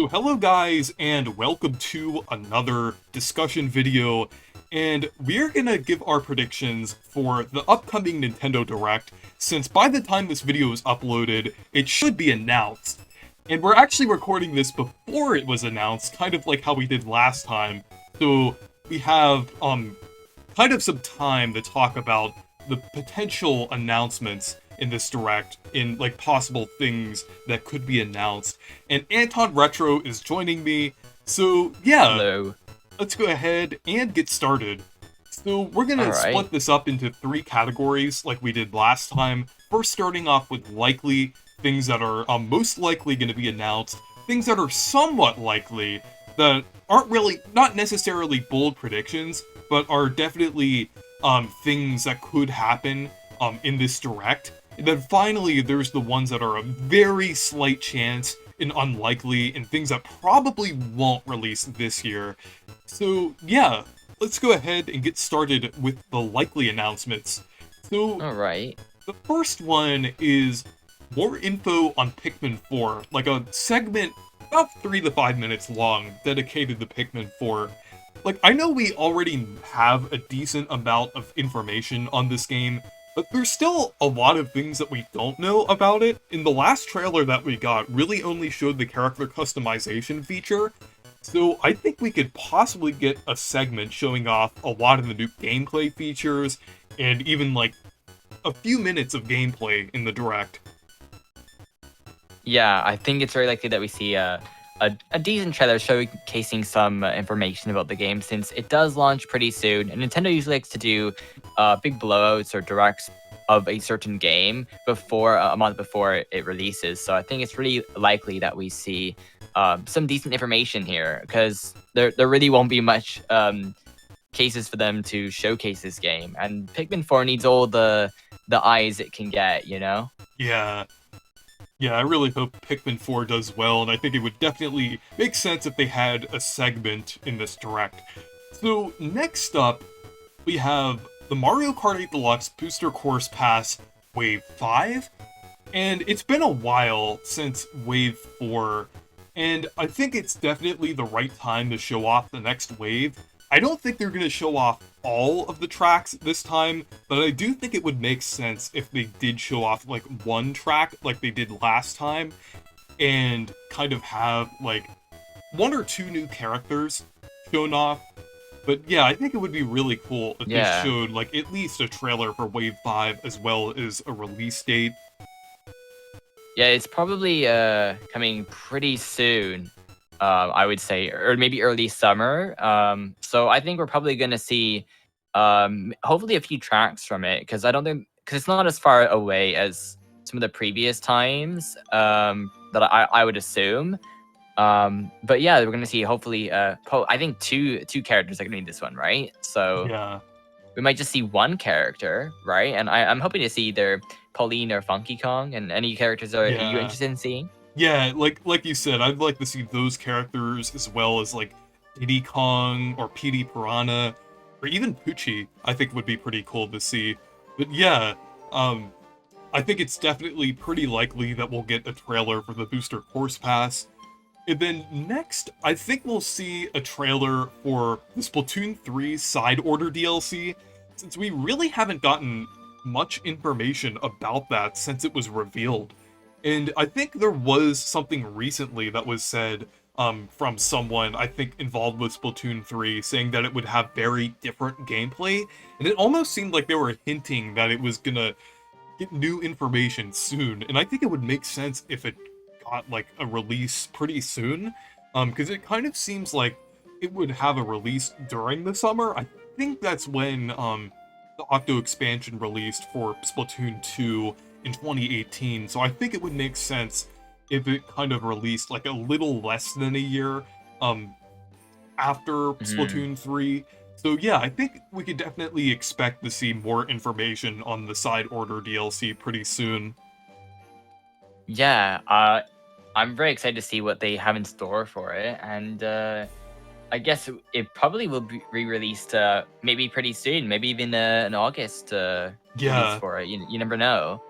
So hello guys, and welcome to another discussion video, and we're gonna give our predictions for the upcoming Nintendo Direct, since by the time this video is uploaded, it should be announced. And we're actually recording this before it was announced, kind of like how we did last time, so we have, kind of some time to talk about the potential announcements in this direct, in like possible things that could be announced. And Anton Retro is joining me. So yeah, Hello. let's go ahead and get started. So we're All gonna right. split this up into three categories like we did last time. First, starting off with likely things that are most likely going to be announced, things that are somewhat likely that aren't really not necessarily bold predictions, but are definitely things that could happen in this direct. And then finally, there's the ones that are a very slight chance and unlikely, and things that probably won't release this year. So yeah, let's go ahead and get started with the likely announcements. So All right. the first one is more info on Pikmin 4, like a segment about 3 to 5 minutes long dedicated to Pikmin 4. Like, I know we already have a decent amount of information on this game, but there's still a lot of things that we don't know about it. In the last trailer that we got really only showed the character customization feature, so I think we could possibly get a segment showing off a lot of the new gameplay features, and even like a few minutes of gameplay in the direct. Yeah, I think it's very likely that we see a decent trailer showcasing some information about the game since it does launch pretty soon. And Nintendo usually likes to do big blowouts or directs of a certain game before a month before it releases. So I think it's really likely that we see some decent information here because there really won't be much cases for them to showcase this game. And Pikmin 4 needs all the eyes it can get, you know? Yeah, yeah, I really hope Pikmin 4 does well, and I think it would definitely make sense if they had a segment in this direct. So next up, we have the Mario Kart 8 Deluxe Booster Course Pass Wave 5, and it's been a while since Wave 4, and I think it's definitely the right time to show off the next wave. I don't think they're going to show off all of the tracks this time, but I do think it would make sense if they did show off like one track like they did last time, and kind of have like one or two new characters shown off. But yeah, I think it would be really cool if they Yeah. showed like at least a trailer for Wave 5 as well as a release date. Yeah, it's probably coming pretty soon. I would say, or maybe early summer. So I think we're probably gonna see, hopefully a few tracks from it because I don't think because it's not as far away as some of the previous times. That I would assume. But yeah, we're gonna see hopefully. I think two characters are gonna be in this one, right? So Yeah. we might just see one character, right? And I'm hoping to see either Pauline or Funky Kong. And any characters are you Yeah. interested in seeing? Yeah, like you said, I'd like to see those characters as well as like Diddy Kong or Petey Piranha or even Poochie. I think would be pretty cool to see. But yeah, um, I think it's definitely pretty likely that we'll get a trailer for the Booster Course Pass. And then next, I think we'll see a trailer for the Splatoon 3 Side Order DLC, since we really haven't gotten much information about that since it was revealed. And I think there was something recently that was said from someone, I think, involved with Splatoon 3, saying that it would have very different gameplay, and it almost seemed like they were hinting that it was gonna get new information soon, and I think it would make sense if it got like a release pretty soon, because it kind of seems like it would have a release during the summer. I think that's when the Octo expansion released for Splatoon 2 in 2018, so I think it would make sense if it kind of released like a little less than a year um after Mhm. Splatoon 3. So yeah, I think we could definitely expect to see more information on the Side Order DLC pretty soon. Yeah, I'm very excited to see what they have in store for it, and I guess it probably will be re-released maybe pretty soon, maybe even in August release Yeah, for it. You never know.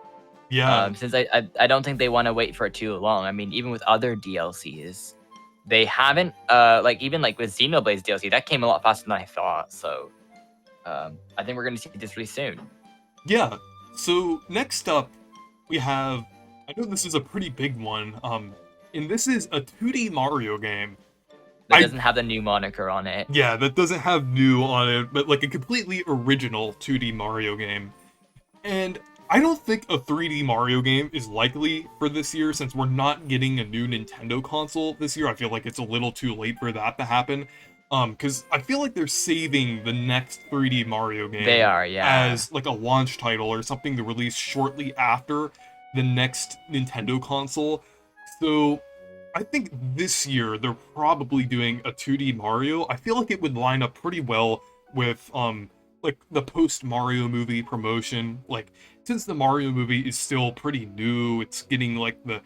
yeah, Since I don't think they want to wait for it too long. I mean, even with other DLCs, they haven't like even like with Xenoblade's DLC, that came a lot faster than I thought. So I think we're gonna see this really soon. Yeah. So next up, we have. I know this is a pretty big one. And this is a 2D Mario game. That doesn't have the new moniker on it. Yeah, that doesn't have new on it, but like a completely original 2D Mario game. And I don't think a 3D Mario game is likely for this year since we're not getting a new Nintendo console this year. I feel like it's a little too late for that to happen. Because I feel like they're saving the next 3D Mario game They are, yeah. as like a launch title or something to release shortly after the next Nintendo console. So I think this year they're probably doing a 2D Mario. I feel like it would line up pretty well with like the post Mario movie promotion. Like since the Mario movie is still pretty new, it's getting like the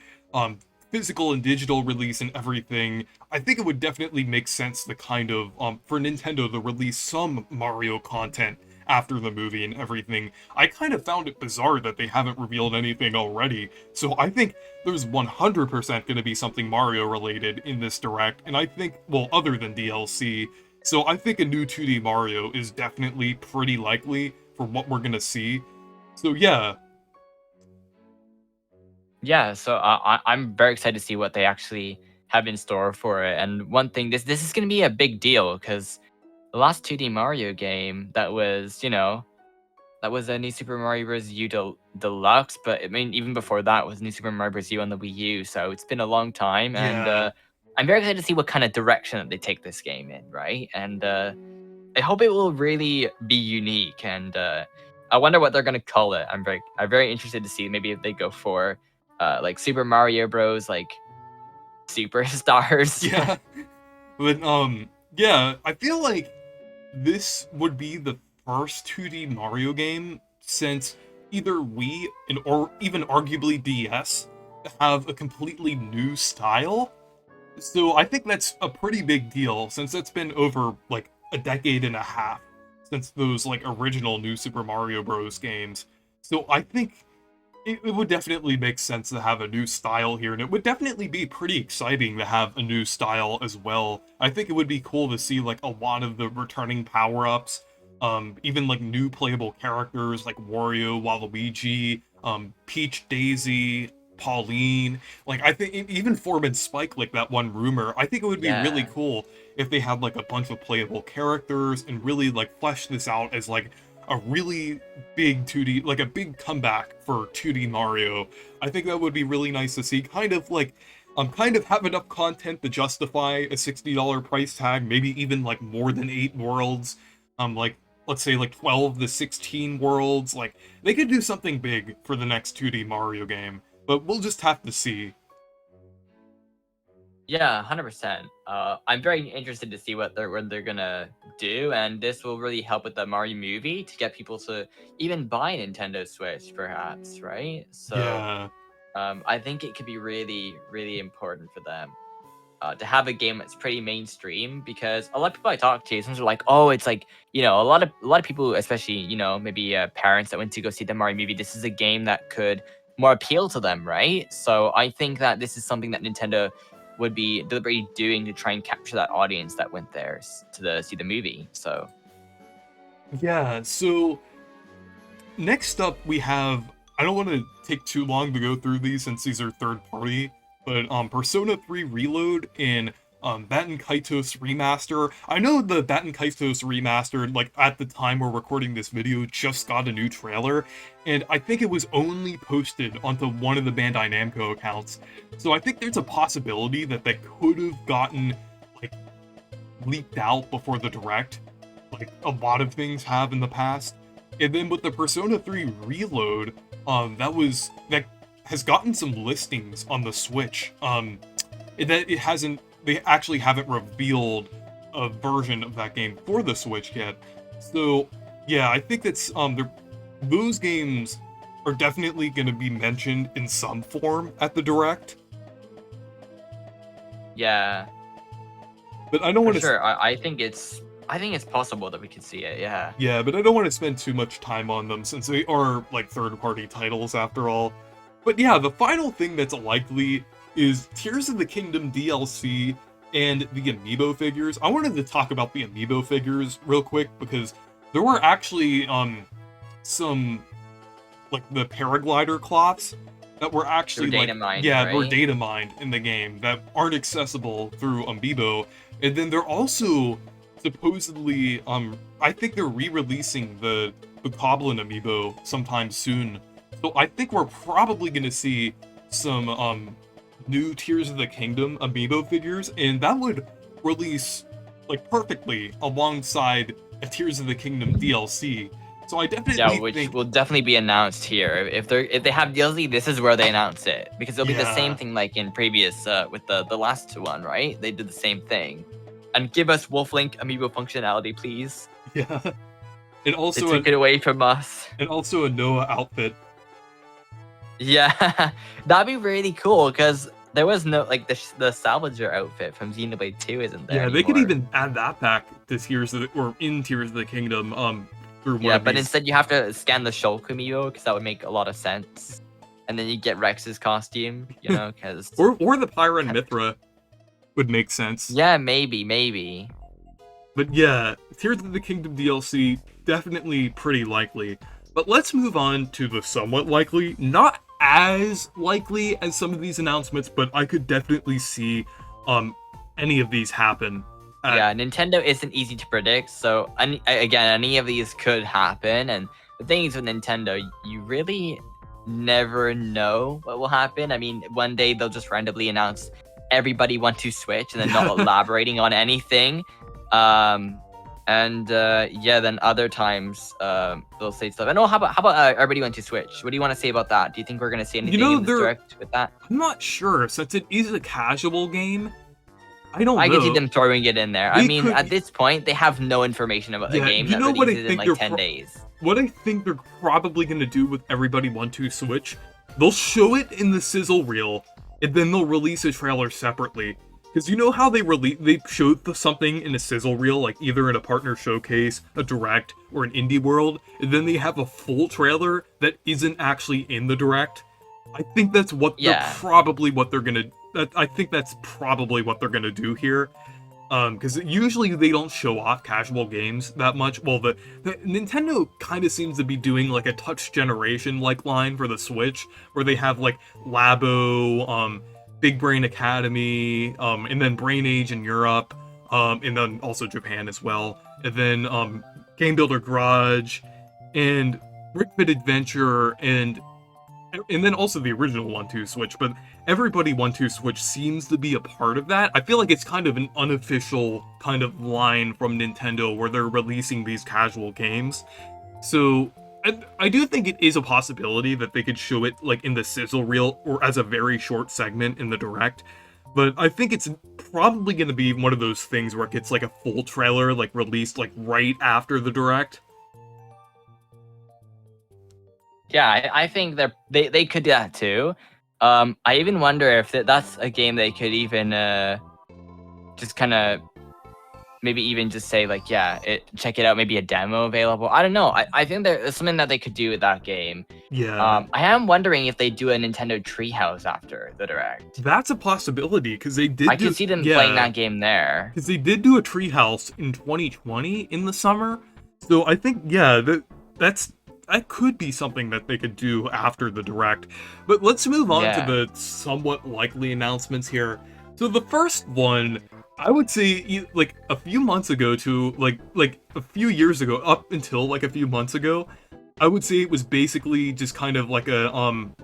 physical and digital release and everything. I think it would definitely make sense to kind of for Nintendo to release some Mario content after the movie and everything. I kind of found it bizarre that they haven't revealed anything already. So I think there's 100% going to be something Mario related in this direct, and I think, well, other than DLC. So I think a new 2D Mario is definitely pretty likely for what we're going to see. So yeah. Yeah, so I'm very excited to see what they actually have in store for it. And one thing, this is going to be a big deal because the last 2D Mario game that was, that was a New Super Mario Bros. U Deluxe, but I mean, even before that was New Super Mario Bros. U on the Wii U, so it's been a long time, and Yeah. I'm very excited to see what kind of direction that they take this game in, right? And I hope it will really be unique, and I wonder what they're gonna call it. I'm very interested to see maybe if they go for like Super Mario Bros. Like Superstars. Yeah. But yeah, I feel like this would be the first 2D Mario game since either Wii and or even arguably DS to have a completely new style. So I think that's a pretty big deal since it's been over like a decade and a half since those like original New Super Mario Bros. Games. So I think it would definitely make sense to have a new style here, and it would definitely be pretty exciting to have a new style as well. I think it would be cool to see like a lot of the returning power-ups, even like new playable characters like Wario, Waluigi, Peach, Daisy, Pauline. Like I think even Foreman Spike, like that one rumor. I think it would be really Yeah. cool if they had like a bunch of playable characters and really like flesh this out as like a really big 2D, like a big comeback for 2D Mario. I think that would be really nice to see. Kind of have enough content to justify a $60 price tag, maybe even like more than 8 worlds. Like let's say like 12 to 16 worlds. Like they could do something big for the next 2D Mario game, but we'll just have to see. Yeah, 100%. I'm very interested to see what they're gonna do, and this will really help with the Mario movie to get people to even buy a Nintendo Switch, perhaps, right? So, Yeah. I think it could be really, really important for them to have a game that's pretty mainstream because a lot of people I talk to, sometimes are like, oh, it's like a lot of people, especially maybe parents that went to go see the Mario movie. This is a game that could more appeal to them, right? So I think that this is something that Nintendo would be deliberately doing to try and capture that audience that went there to see the movie. So Yeah, so next up, we have. I don't want to take too long to go through these since these are third party, but Persona 3 Reload and Baten Kaitos Remaster. I know the Baten Kaitos Remastered, like at the time we're recording this video, just got a new trailer, and I think it was only posted onto one of the Bandai Namco accounts. So I think there's a possibility that they could have gotten like leaked out before the direct, like a lot of things have in the past. And then with the Persona 3 Reload, that has gotten some listings on the Switch. That it hasn't they actually haven't revealed a version of that game for the Switch yet. So yeah, I think that's those games are definitely going to be mentioned in some form at the direct. yeah, But I don't for want to. sure. I think it's possible that we could see it. Yeah. Yeah, but I don't want to spend too much time on them since they are like third-party titles after all. But yeah, the final thing that's likely is Tears of the Kingdom DLC and the amiibo figures. I wanted to talk about the amiibo figures real quick because there were actually some like the paraglider cloths that were Through actually like data mined, yeah, were right? data mined in the game that aren't accessible through amiibo. And then they're also supposedly I think they're re-releasing the Goblin amiibo sometime soon. So I think we're probably gonna see some new Tears of the Kingdom amiibo figures, and that would release like perfectly alongside a Tears of the Kingdom DLC. So I Yeah, definitely which think, will definitely be announced here. If they have DLC, this is where they announce it because it'll be the same yeah, thing like in previous with the last one, right? They did the same thing. And give us Wolf Link amiibo functionality, please. yeah, and They also took it away from us. a Noah outfit. Yeah, that'd be really cool because there was no like the salvager outfit from Xenoblade 2 isn't there Yeah, they could anymore. even add that back to Tears of the, or in Tears of the Kingdom, through one Yeah, of but these. instead you have to scan the Shulk amiibo because that would make a lot of sense. And then you get Rex's costume, you know, because Or the Pyra and Mithra would make sense. yeah, maybe. But yeah, Tears of the Kingdom DLC, definitely pretty likely. But let's move on to the somewhat likely. Not as likely as some of these announcements, but I could definitely see um any of these happen. Yeah, Nintendo isn't easy to predict, so again, any of these could happen. And the thing is with Nintendo, you really never know what will happen. I mean, one day they'll just randomly announce everybody want to Switch, and then not elaborating on anything. Yeah, then other times they'll say stuff. And oh, how about everybody went to Switch? What do you want to say about that? Do you think we're gonna see anything in this direct with that? I'm not sure, since it is a casual game. I don't I know. could see them throwing it in there. I They mean, could- at this point, they have no information about the Yeah, game you that know what I releases in think like they're 10 days. What I think they're probably gonna do with Everybody Want to Switch, they'll show it in the sizzle reel, and then they'll release a trailer separately. Because you know how they showed something in a sizzle reel, like either in a partner showcase, a direct, or an indie world, and then they have a full trailer that isn't actually in the direct. I think that's what Yeah. they're probably what they're gonna. I think that's probably what they're gonna do here. Because usually they don't show off casual games that much. Well, the Nintendo kind of seems to be doing like a touch generation like line for the Switch, where they have like Labo, Big Brain Academy, and then Brain Age in Europe, and then also Japan as well, and then Game Builder Garage, and Brick Fit Adventure, and then also the original 1-2 Switch, but everybody 1-2 Switch seems to be a part of that. I feel like it's kind of an unofficial kind of line from Nintendo where they're releasing these casual games. So I do think it is a possibility that they could show it like in the sizzle reel or as a very short segment in the direct. But I think it's probably going to be one of those things where it gets like a full trailer like released like right after the direct. Yeah, I think they could do that too. I even wonder if that's a game they could even just kind of maybe even just say like, yeah, check it out, maybe a demo available. I don't know. I think there's something that they could do with that game. Yeah. I am wondering if they do a Nintendo Treehouse after the direct. That's a possibility because they did. I could see them playing that game there. Because they did do a Treehouse in 2020 in the summer. So I think that could be something that they could do after the direct. But let's move on to the somewhat likely announcements here. So the first one, I would say like a few months ago to like a few years ago, up until like a few months ago, I would say it was basically just kind of like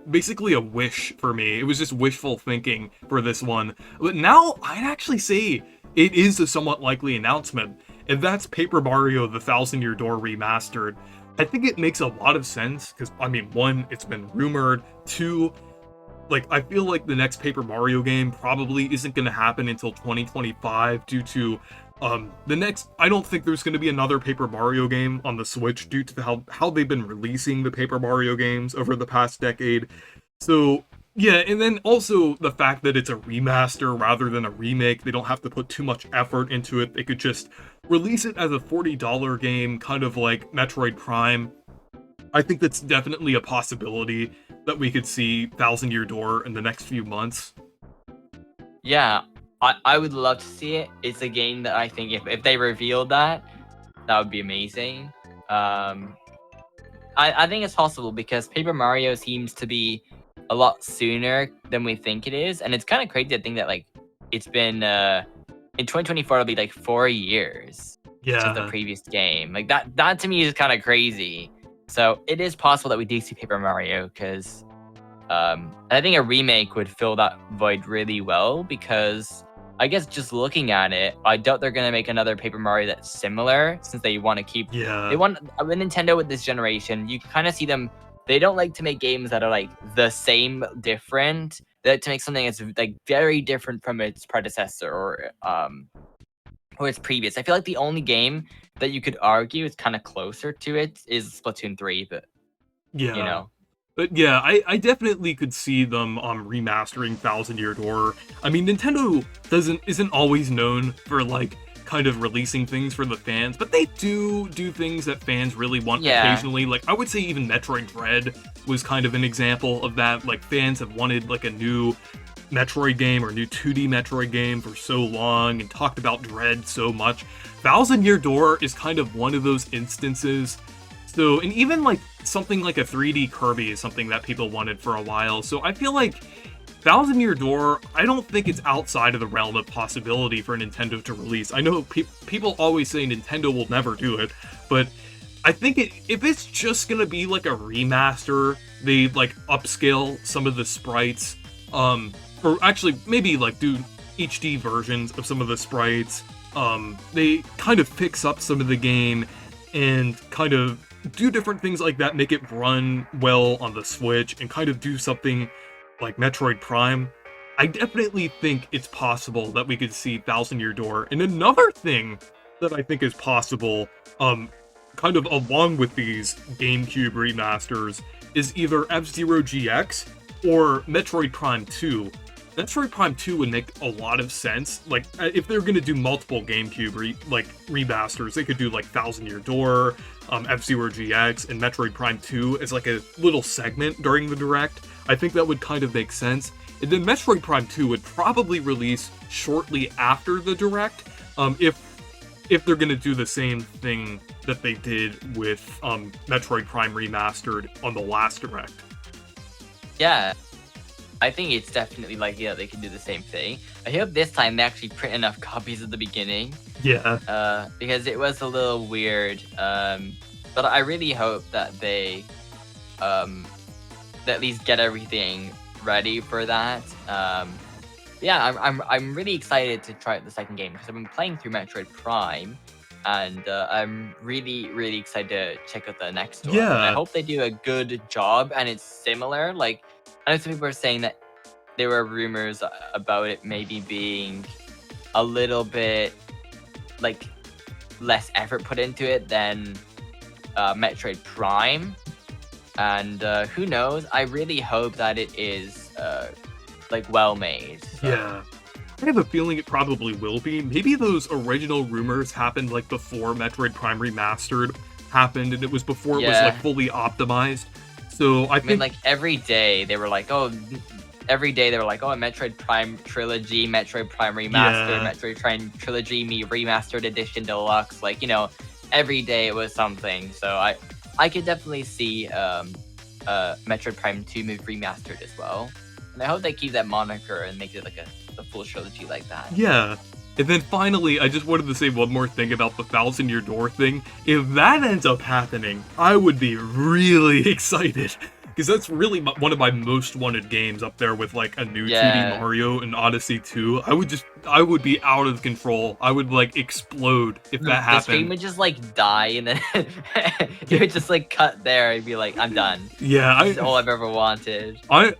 basically a wish for me. It was just wishful thinking for this one. But now I'd actually say it is a somewhat likely announcement, and that's Paper Mario: The Thousand Year Door Remastered. I think it makes a lot of sense because, I mean, one, it's been rumored. Two, like, I feel like the next Paper Mario game probably isn't going to happen until 2025 due to I don't think there's going to be another Paper Mario game on the Switch due to how they've been releasing the Paper Mario games over the past decade. So, yeah, and then also the fact that it's a remaster rather than a remake. They don't have to put too much effort into it. They could just release it as a $40 game, kind of like Metroid Prime. I think that's definitely a possibility that we could see Thousand Year Door in the next few months. Yeah, I would love to see it. It's a game that I think if they revealed that would be amazing. I think it's possible because Paper Mario seems to be a lot sooner than we think it is, and it's kind of crazy to think that like it's been in 2024 it'll be like 4 years since the Yeah. previous game. Like that to me is kind of crazy. So it is possible that we do see Paper Mario because I think a remake would fill that void really well because I guess just looking at it, I doubt they're gonna make another Paper Mario that's similar since they want to keep. Yeah. They want with Nintendo with this generation. You kind of see them. They don't like to make games that are like the same, different. They like to make something that's like very different from its predecessor or its previous. I feel like the only game that you could argue is kind of closer to it is Splatoon 3, but Yeah. you know. But yeah, I definitely could see them remastering Thousand Year Door. I mean, Nintendo isn't always known for like kind of releasing things for the fans, but they do things that fans really want occasionally. Like I would say even Metroid Dread was kind of an example of that. Like fans have wanted like a new Metroid game or new 2D Metroid game for so long and talked about Dread so much. Thousand Year Door is kind of one of those instances. So, and even like something like a 3D Kirby is something that people wanted for a while. So I feel like Thousand Year Door, I don't think it's outside of the realm of possibility for Nintendo to release. I know people always say Nintendo will never do it, but I think if it's just gonna be like a remaster, they like upscale some of the sprites, or actually maybe like do HD versions of some of the sprites. They kind of fix up some of the game and kind of do different things like that, make it run well on the Switch, and kind of do something like Metroid Prime. I definitely think it's possible that we could see Thousand Year Door. And another thing that I think is possible, kind of along with these GameCube remasters, is either F-Zero GX or Metroid Prime 2. Metroid Prime 2 would make a lot of sense. Like, if they're gonna do multiple GameCube remasters, they could do like Thousand Year Door, F-Zero GX, and Metroid Prime 2 as like a little segment during the Direct. I think that would kind of make sense. And then Metroid Prime 2 would probably release shortly after the Direct, if they're gonna do the same thing that they did with Metroid Prime Remastered on the last Direct. Yeah. I think it's definitely like, yeah, they can do the same thing. I hope this time they actually print enough copies at the beginning. Yeah. Because it was a little weird. But I really hope that they at least get everything ready for that. Yeah, I'm really excited to try out the second game because I've been playing through Metroid Prime, and I'm really excited to check out the next one. Yeah. And I hope they do a good job and it's similar. Like, I know some people are saying that there were rumors about it maybe being a little bit like less effort put into it than Metroid Prime, and who knows? I really hope that it is like well made. So. Yeah. I have a feeling it probably will be. Maybe those original rumors happened like before Metroid Prime Remastered happened, and it was before it was like fully optimized. So I mean, like every day they were like, oh, Metroid Prime Trilogy, Metroid Prime Remastered, Metroid Prime Trilogy Remastered Edition Deluxe. Like, you know, every day it was something. So I could definitely see Metroid Prime 2 Remastered as well. And I hope they keep that moniker and make it like a full trilogy like that. Yeah. And then finally, I just wanted to say one more thing about the Thousand Year Door thing. If that ends up happening, I would be really excited. Because that's really one of my most wanted games up there with like a new 2D Mario and Odyssey 2. I would be out of control. I would like explode if that happened. The stream would just like die and then you would just like cut there and be like, I'm done. Yeah. That's all I've ever wanted. I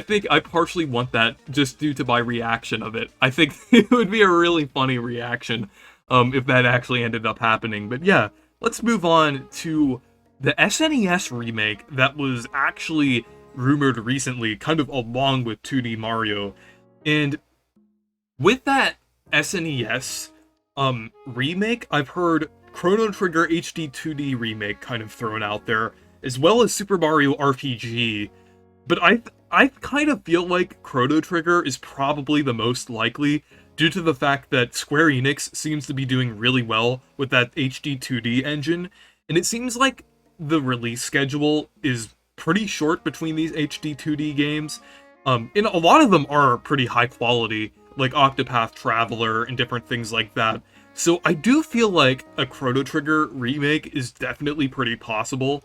think I partially want that just due to my reaction of it. I think it would be a really funny reaction if that actually ended up happening. But yeah, let's move on to the SNES remake that was actually rumored recently, kind of along with 2D Mario. And with that SNES remake, I've heard Chrono Trigger HD 2D remake kind of thrown out there, as well as Super Mario RPG. But I kind of feel like Chrono Trigger is probably the most likely due to the fact that Square Enix seems to be doing really well with that HD 2D engine, and it seems like the release schedule is pretty short between these HD 2D games. And a lot of them are pretty high quality, like Octopath Traveler and different things like that. So I do feel like a Chrono Trigger remake is definitely pretty possible.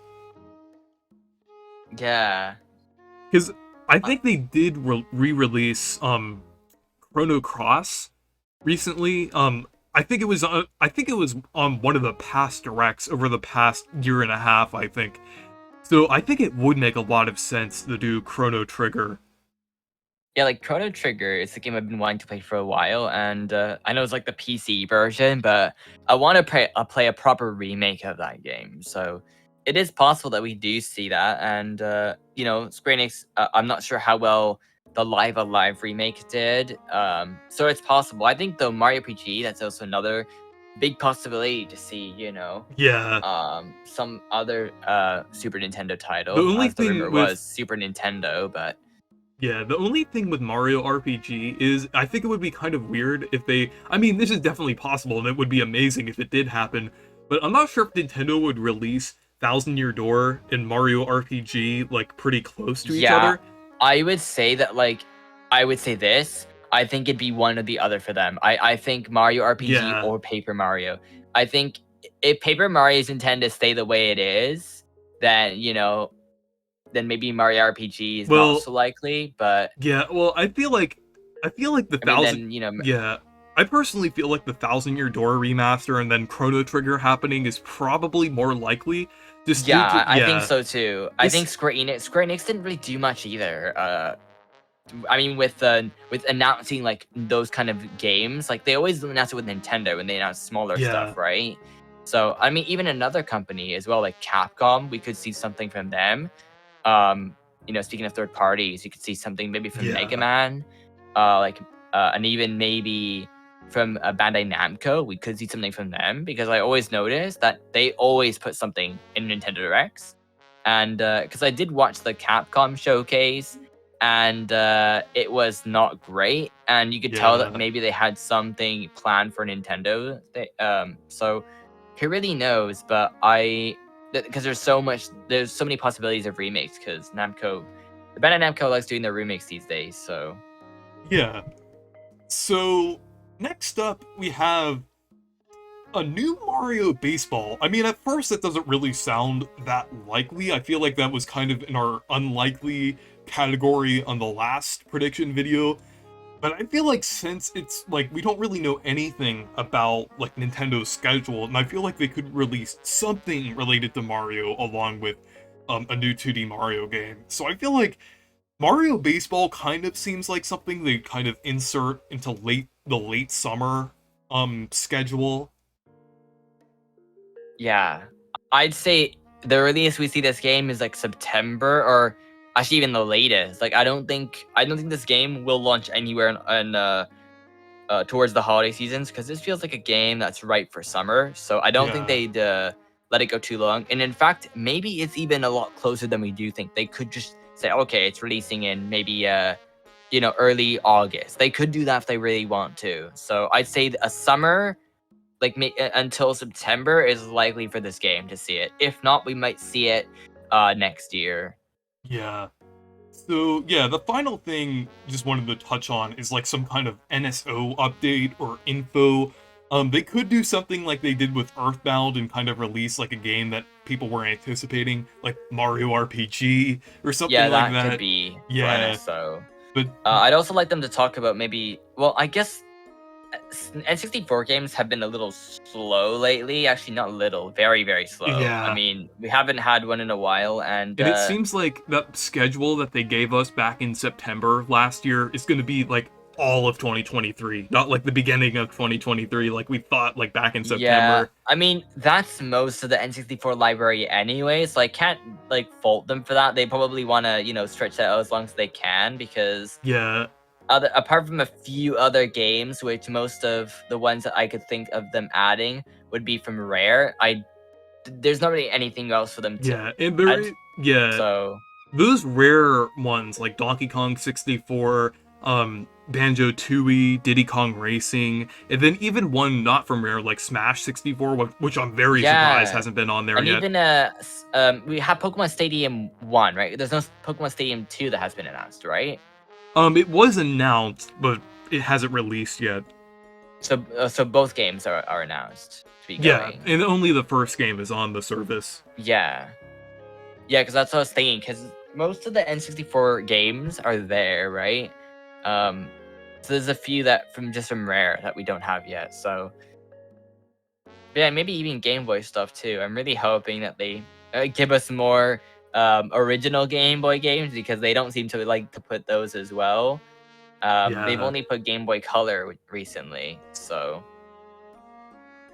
Yeah. Because I Uh, think they did re-release Chrono Cross recently. I think it was on one of the past directs over the past year and a half, I think. So I think it would make a lot of sense to do Chrono Trigger. Yeah, like Chrono Trigger is a game I've been wanting to play for a while, and I know it's like the PC version, but I want to play a proper remake of that game. So it is possible that we do see that, and Square Enix. I'm not sure how well the Live Alive remake did, so it's possible. I think the Mario RPG, that's also another big possibility to see. Yeah. Some other Super Nintendo The title, only as the thing rumor with was Super Nintendo, but. Yeah, the only thing with Mario RPG is I think it would be kind of weird if they. I mean, this is definitely possible and it would be amazing if it did happen, but I'm not sure if Nintendo would release Thousand Year Door and Mario RPG like pretty close to each Yeah, other. I would say that, like, I would say this. I think it'd be one or the other for them. I think Mario RPG Yeah. or Paper Mario. I think if Paper Mario is intended to stay the way it is, then then maybe Mario RPG is not Well, so likely. But yeah, well, I feel like the I mean, thousand then yeah. I personally feel like the Thousand Year Door remaster and then Chrono Trigger happening is probably more likely just due yeah, to I think yeah. so too. I think This Square Enix didn't really do much either. I mean, with announcing like those kind of games, like they always announce it with Nintendo when they announce smaller yeah. stuff, right? So I mean, even another company as well, like Capcom, we could see something from them. Speaking of third parties, you could see something maybe from Mega Yeah. Man, and even maybe from Bandai Namco, we could see something from them because I always notice that they always put something in Nintendo Directs, and because I did watch the Capcom showcase, and it was not great, and you could tell that Yeah. maybe they had something planned for Nintendo. So who really knows? But because there's so many possibilities of remakes because the Bandai Namco likes doing their remakes these days. So Yeah. So, next up, we have a new Mario Baseball. I mean, at first, that doesn't really sound that likely. I feel like that was kind of in our unlikely category on the last prediction video. But I feel like since it's like we don't really know anything about like Nintendo's schedule, and I feel like they could release something related to Mario along with a new 2D Mario game. So I feel like Mario Baseball kind of seems like something they kind of insert into the late summer schedule. yeah, I'd say the earliest we see this game is like September, or actually even the latest. Like I don't think this game will launch anywhere towards the holiday seasons because this feels like a game that's right for summer. So I don't think Yeah. they'd let it go too long. And in fact, maybe it's even a lot closer than we do think. They could just say, okay, it's releasing in maybe early August. They could do that if they really want to. So I'd say a summer, like until September, is likely for this game to see it. If not, we might see it next year. Yeah. So yeah, the final thing just wanted to touch on is like some kind of NSO update or info. They could do something like they did with Earthbound and kind of release like a game that people were anticipating, like Mario RPG or something Yeah, like that could that. be for Yeah, NSO. but I'd also like them to talk about maybe. Well, I guess N64 games have been a little slow lately. Actually, not little, very, very slow. I yeah, mean, we haven't had one in a while, and and it seems like that schedule that they gave us back in September last year is going to be like all of 2023, not like the beginning of 2023 like we thought like back in yeah, September. I mean, that's most of the N64 library anyway, so I can't like fault them for that. They probably want to, stretch that out as long as they can because Yeah, apart from a few other games, which most of the ones that I could think of them adding would be from Rare, there's not really anything else for them to yeah, and add. yeah, So. those rare ones like Donkey Kong 64, Banjo-Tooie, Diddy Kong Racing, and then even one not from Rare like Smash 64, which I'm very surprised Yeah. hasn't been on there And yet. even we have Pokemon Stadium 1, right? There's no Pokemon Stadium 2 that has been announced, right? It was announced, but it hasn't released yet. So both games are announced to be Yeah, going. and only the first game is on the service. Yeah. Yeah, because that's what I was thinking. Because most of the N64 games are there, right? So there's a few that from Rare that we don't have yet. So yeah, maybe even Game Boy stuff too. I'm really hoping that they give us more original Game Boy games because they don't seem to like to put those as well. They've Yeah. only put Game Boy Color recently. So,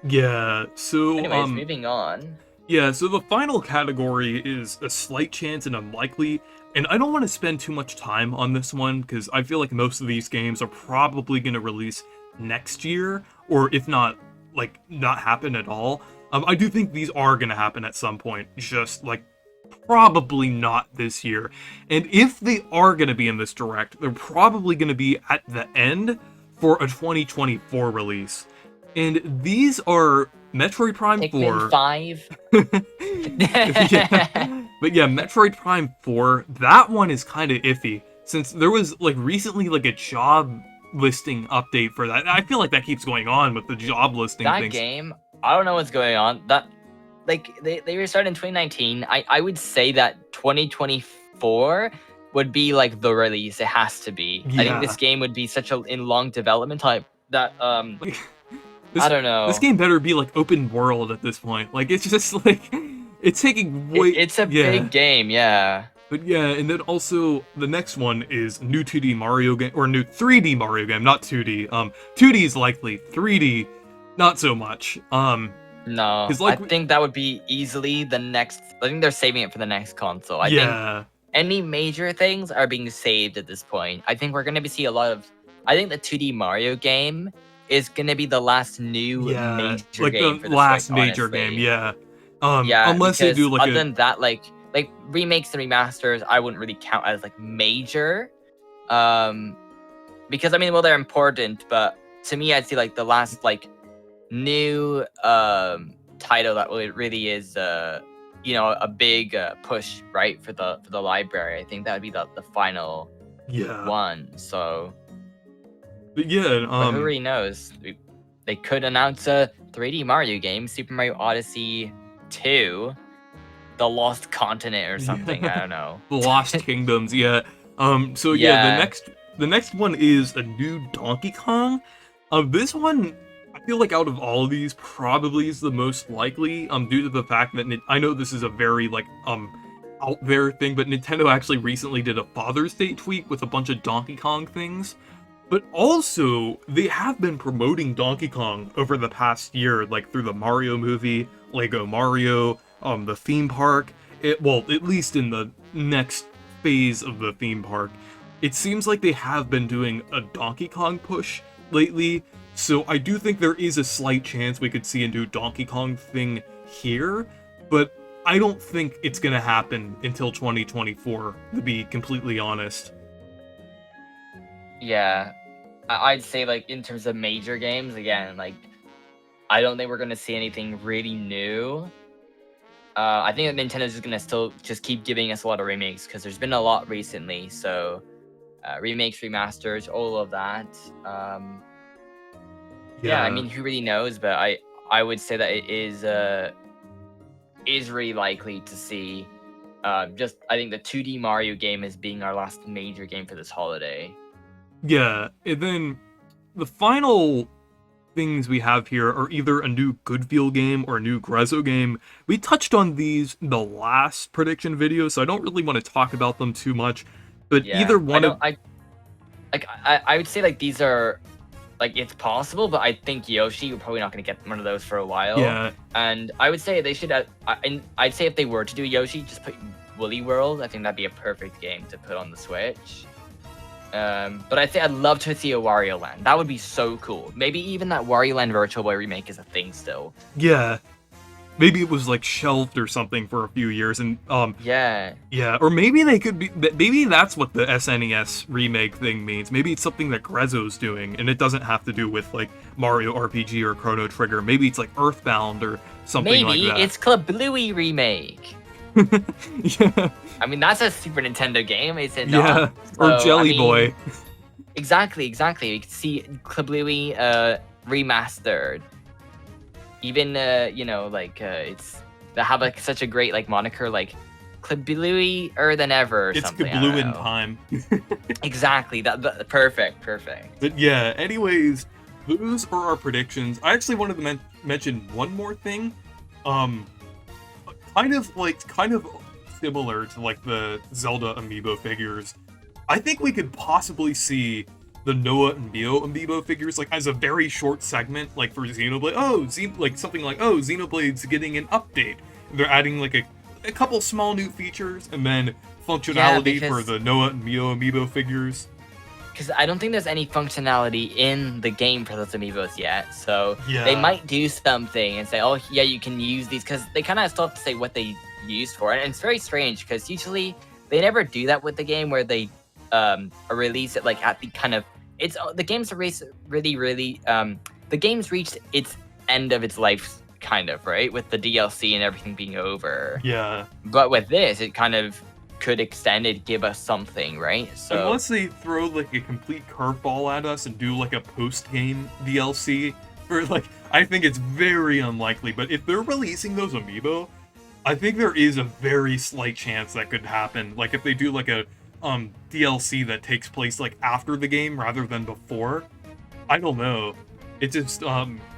Yeah. So anyways, moving on. yeah, so the final category is a slight chance and unlikely, and I don't want to spend too much time on this one because I feel like most of these games are probably going to release next year, or if not, like, not happen at all. I do think these are going to happen at some point, just like probably not this year. And if they are going to be in this direct, they're probably going to be at the end for a 2024 release. And these are Metroid Prime Pikmin 4. 5. Yeah. But yeah, Metroid Prime 4, that one is kind of iffy. Since there was like recently like a job listing update for that. I feel like that keeps going on with the job listing That things. game, I don't know what's going on. That like they restarted in 2019. I would say that 2024 would be like the release. It has to be. I think this Yeah. game would be such a in long development type that Like I this don't this know. game better be like open world at this point. Like it's just like it's taking way It's a yeah. big game, yeah. But yeah, and then also the next one is new 2D Mario game or new 3D Mario game, not 2D. 2D is likely, 3D not so much. No, Cuz I like think that would be easily the next. I think they're saving it for the next console. I think yeah. any major things are being saved at this point. I think we're gonna be see a lot of. I think the 2D Mario game is gonna be the last new Yeah, major like game the for the Switch. last major game, Honestly, yeah. yeah, Unless they do because like other a than that, like remakes and remasters, I wouldn't really count as like major. Um, because I mean, well, they're important, but to me, I'd say like the last like new title that really is a big push right for the library. I think that would be the final yeah. one. So, But yeah, but who really knows? They could announce a 3D Mario game, Super Mario Odyssey 2, The Lost Continent or something. I yeah. don't know. The Lost Kingdoms, yeah. So yeah, Yeah, the next one is a new Donkey Kong. This one I feel like out of all of these probably is the most likely due to the fact that I know this is a very like out there thing, but Nintendo actually recently did a Father's Day tweet with a bunch of Donkey Kong things. But also, they have been promoting Donkey Kong over the past year, like through the Mario movie, Lego Mario, the theme park. Well, at least in the next phase of the theme park, it seems like they have been doing a Donkey Kong push lately. So I do think there is a slight chance we could see a new Donkey Kong thing here, but I don't think it's gonna happen until 2024, to be completely honest. yeah. I'd say like in terms of major games again, like I don't think we're gonna see anything really new. I think that Nintendo's just gonna still just keep giving us a lot of remakes because there's been a lot recently. So remakes, remasters, all of that. Yeah, I Yeah. mean, who really knows? But I would say that it is really likely to see. Just I think the 2D Mario game as being our last major game for this holiday. Yeah, and then the final things we have here are either a new Goodfeel game or a new Grezzo game. We touched on these in the last prediction video, so I don't really want to talk about them too much. But either Yeah, I one don't. of I would say like these are like it's possible, but I think Yoshi you're probably not going to get one of those for a while. yeah, And I would say they should. And I'd say if they were to do Yoshi, just put Woolly World. I think that'd be a perfect game to put on the Switch. But I'd say I'd love to see a Wario Land. That would be so cool. Maybe even that Wario Land Virtual Boy remake is a thing still. yeah. maybe it was like shelved or something for a few years, and Yeah. yeah, or maybe they could be. Maybe that's what the SNES remake thing means. Maybe it's something that Grezzo's doing, and it doesn't have to do with like Mario RPG or Chrono Trigger. Maybe it's like Earthbound or something like Maybe that. it's Club Bluey remake. Yeah, I mean, that's a Super Nintendo game, is it yeah, not? or So, Jelly I mean, Boy. Exactly. We can see Club Bluey remastered. Even it's they have like such a great like moniker like Bluey-er than ever or It's something. I don't Kablooin' know. time. Exactly. That perfect. But yeah, anyways, those are our predictions. I actually wanted to mention one more thing. Um, kind of similar to like the Zelda amiibo figures. I think we could possibly see the Noah and Mio amiibo figures like as a very short segment, like for Xenoblade. Like something like Xenoblade's getting an update. They're adding like a couple small new features and then functionality for the Noah and Mio amiibo figures. Because I don't think there's any functionality in the game for those amiibos yet, so Yeah. they might do something and say, "Oh, yeah, you can use these." Because they kind of still have to say what they used for, and it's very strange because usually they never do that with the game where they release it like at the kind of the game's the game's reached its end of its life kind of right with the DLC and everything being over. Yeah. But with this, it kind of could extend it, give us something, right? So unless they throw like a complete curveball at us and do like a post-game DLC, for like, I think it's very unlikely. But if they're releasing those amiibo, I think there is a very slight chance that could happen. Like if they do like a DLC that takes place like after the game rather than before. I don't know. It just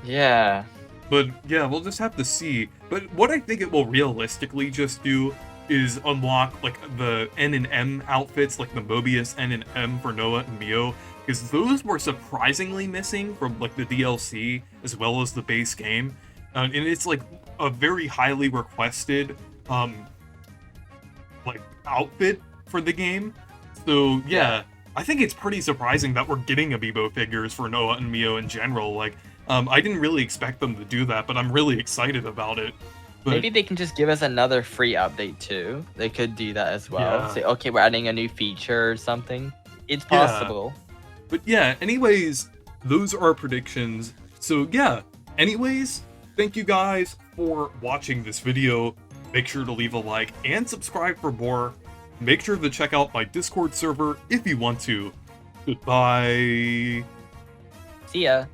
yeah. But yeah, we'll just have to see. But what I think it will realistically just do is unlock like the N and M outfits, like the Mobius N and M for Noah and Mio, because those were surprisingly missing from like the DLC as well as the base game, and it's like a very highly requested like outfit for the game. So yeah, I think it's pretty surprising that we're getting amiibo figures for Noah and Mio in general. Like, I didn't really expect them to do that, but I'm really excited about it. But, maybe they can just give us another free update too. They could do that as well. Yeah. Say, okay, we're adding a new feature or something. It's possible. But yeah, anyways, those are our predictions. So yeah, anyways, thank you guys for watching this video. Make sure to leave a like and subscribe for more. Make sure to check out my Discord server if you want to. Goodbye. See ya.